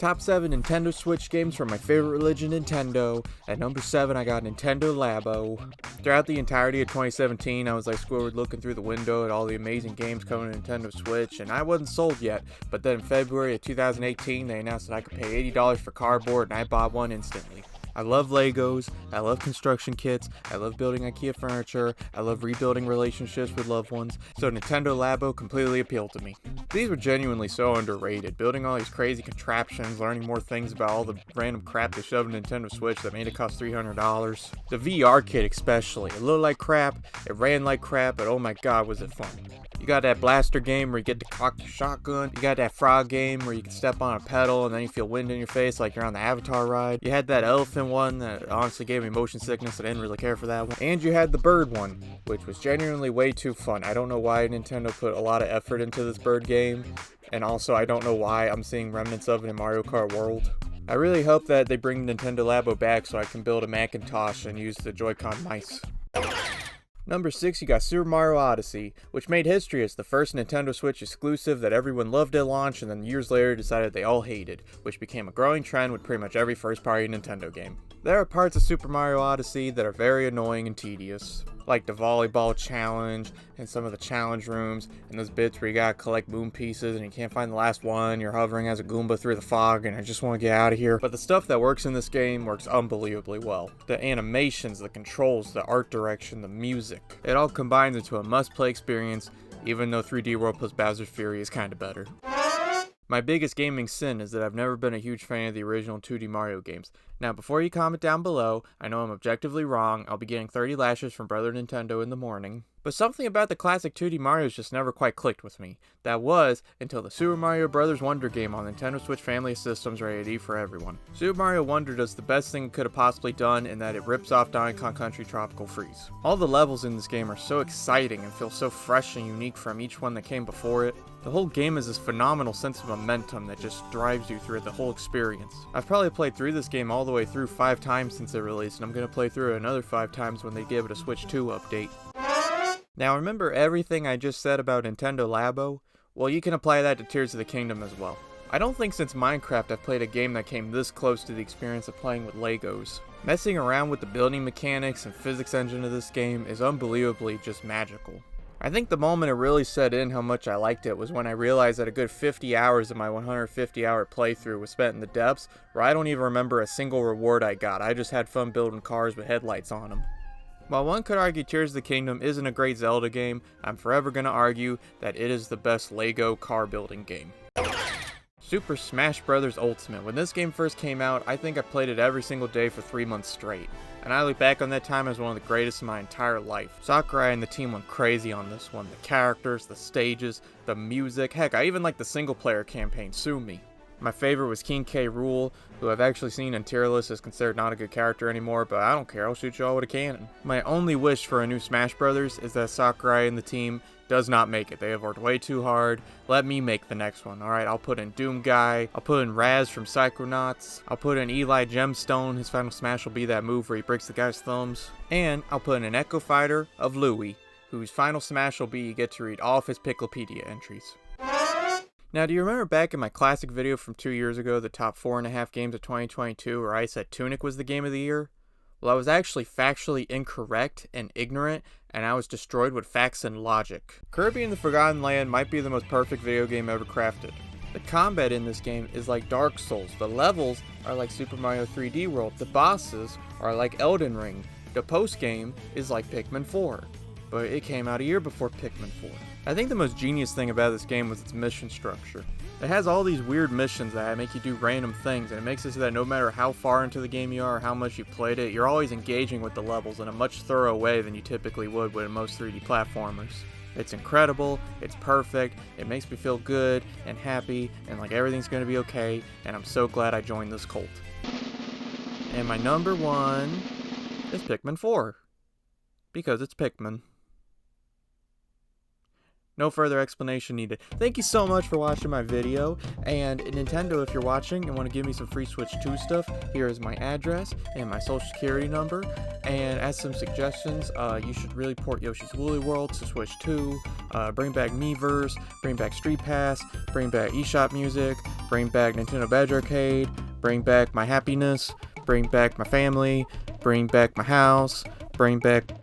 Top 7 Nintendo Switch games from my favorite religion, Nintendo. At number 7, I got Nintendo Labo. Throughout the entirety of 2017, I was like Squidward looking through the window at all the amazing games coming to Nintendo Switch, and I wasn't sold yet. But then in February of 2018, they announced that I could pay $80 for cardboard, and I bought one instantly. I love Legos, I love construction kits, I love building IKEA furniture, I love rebuilding relationships with loved ones, so Nintendo Labo completely appealed to me. These were genuinely so underrated, building all these crazy contraptions, learning more things about all the random crap they shoved in Nintendo Switch that made it cost $300. The VR kit especially, it looked like crap, it ran like crap, but oh my god was it fun. You got that blaster game where you get to cock your shotgun. You got that frog game where you can step on a pedal and then you feel wind in your face like you're on the Avatar ride. You had that elephant one that honestly gave me motion sickness. I didn't really care for that one. And you had the bird one, which was genuinely way too fun. I don't know why Nintendo put a lot of effort into this bird game. And also, I don't know why I'm seeing remnants of it in Mario Kart World. I really hope that they bring Nintendo Labo back so I can build a Macintosh and use the Joy-Con mice. Number 6, you got Super Mario Odyssey, which made history as the first Nintendo Switch exclusive that everyone loved at launch and then years later decided they all hated, which became a growing trend with pretty much every first-party Nintendo game. There are parts of Super Mario Odyssey that are very annoying and tedious, like the volleyball challenge and some of the challenge rooms and those bits where you gotta collect moon pieces and you can't find the last one, you're hovering as a Goomba through the fog and I just want to get out of here. But the stuff that works in this game works unbelievably well. The animations, the controls, the art direction, the music. It all combines into a must-play experience, even though 3D World plus Bowser's Fury is kinda better. My biggest gaming sin is that I've never been a huge fan of the original 2D Mario games. Now, before you comment down below, I know I'm objectively wrong, I'll be getting 30 lashes from Brother Nintendo in the morning. But something about the classic 2D Marios just never quite clicked with me. That was, until the Super Mario Bros. Wonder game on Nintendo Switch family of systems rated E for everyone. Super Mario Wonder does the best thing it could have possibly done in that it rips off Donkey Kong Country Tropical Freeze. All the levels in this game are so exciting and feel so fresh and unique from each one that came before it. The whole game is this phenomenal sense of momentum that just drives you through the whole experience. I've probably played through this game all the way through 5 times since it released, and I'm going to play through it another 5 times when they give it a Switch 2 update. Now remember everything I just said about Nintendo Labo? Well, you can apply that to Tears of the Kingdom as well. I don't think since Minecraft I've played a game that came this close to the experience of playing with Legos. Messing around with the building mechanics and physics engine of this game is unbelievably just magical. I think the moment it really set in how much I liked it was when I realized that a good 50 hours of my 150 hour playthrough was spent in the depths where I don't even remember a single reward I got. I just had fun building cars with headlights on them. While one could argue Tears of the Kingdom isn't a great Zelda game, I'm forever going to argue that it is the best Lego car building game. Super Smash Bros. Ultimate. When this game first came out, I think I played it every single day for 3 months straight. And I look back on that time as one of the greatest in my entire life. Sakurai and the team went crazy on this one. The characters, the stages, the music. Heck, I even liked the single player campaign, Sue Me. My favorite was King K. Rool, who I've actually seen in tier lists is considered not a good character anymore, but I don't care, I'll shoot you all with a cannon. My only wish for a new Smash Brothers is that Sakurai and the team does not make it. They have worked way too hard. Let me make the next one, alright? I'll put in Doom Guy, I'll put in Raz from Psychonauts, I'll put in Eli Gemstone, his final smash will be that move where he breaks the guy's thumbs, and I'll put in an Echo Fighter of Louie, whose final smash will be you get to read all of his Picklepedia entries. Now, do you remember back in my classic video from 2 years ago, the top 4.5 games of 2022, where I said Tunic was the game of the year? Well, I was actually factually incorrect and ignorant, and I was destroyed with facts and logic. Kirby and the Forgotten Land might be the most perfect video game ever crafted. The combat in this game is like Dark Souls, the levels are like Super Mario 3D World, the bosses are like Elden Ring, the post-game is like Pikmin 4. But it came out a year before Pikmin 4. I think the most genius thing about this game was its mission structure. It has all these weird missions that make you do random things, and it makes it so that no matter how far into the game you are or how much you've played it, you're always engaging with the levels in a much thorough way than you typically would with most 3D platformers. It's incredible, it's perfect, it makes me feel good and happy and like everything's gonna be okay, and I'm so glad I joined this cult. And my number 1 is Pikmin 4. Because it's Pikmin. No further explanation needed. Thank you so much for watching my video, and Nintendo, if you're watching and want to give me some free Switch 2 stuff, here is my address and my social security number. And as some suggestions, you should really port Yoshi's Woolly World to Switch 2, bring back Miiverse, bring back Street Pass, bring back eShop Music, bring back Nintendo Badge Arcade, bring back my happiness, bring back my family, bring back my house, bring back